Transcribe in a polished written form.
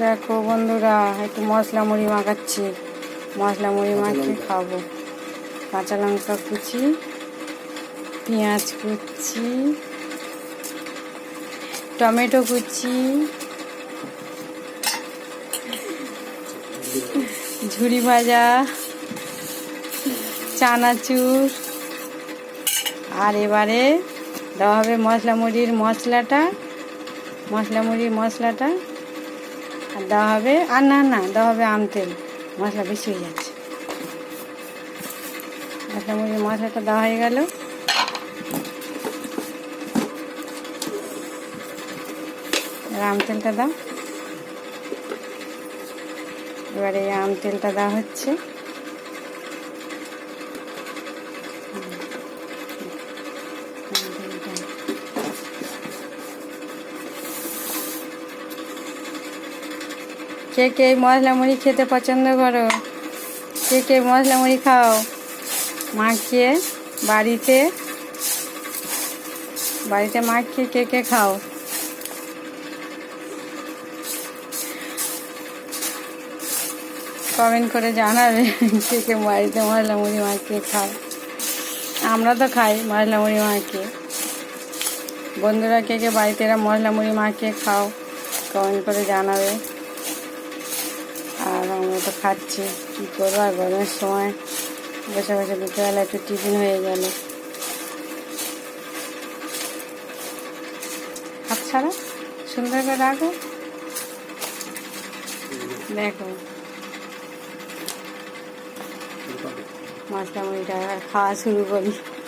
দেখো বন্ধুরা, একটু মশলা মুড়ি মাখাচ্ছি। মশলা মুড়ি মাখিয়ে খাবো। কাঁচা লঙ্কা কুচি, পেঁয়াজ কুচি, টমেটো কুচি, ঝুরি ভাজা, চানাচুর, আর এবারে দেওয়া হবে মশলা মুড়ির মশলাটা, আর দেওয়া হবে দেওয়া হবে আম তেল। মশলা বেশি হয়ে যাচ্ছে। মশলা মুড়ির মশলাটা দেওয়া হয়ে গেল। আম তেলটা দাও। এবারে আম তেলটা দেওয়া হচ্ছে। কে কে মশলা মুড়ি খেতে পছন্দ করো? কে কে মশলা মুড়ি খাও মাখিয়ে? বাড়িতে মাখিয়ে কে কে খাও? কমেন্ট করে জানাবে কে কে বাড়িতে মশলা মুড়ি মাখিয়ে খাও। আমরা তো খাই মশলা মুড়ি মাখিয়ে। বন্ধুরা কে কে বাড়িতে এরা মশলা মুড়ি মাখিয়ে খাও, কমেন্ট করে জানাবে। আর আমরা তো খাচ্ছি, কী করবো। আর গরমের সময় বসে বসে দুপুরবেলা একটু টিফিন হয়ে গেল। হাত ছাড়া সুন্দর করে রাখো। দেখো মশলা মুড়িটা খাওয়া শুরু করি।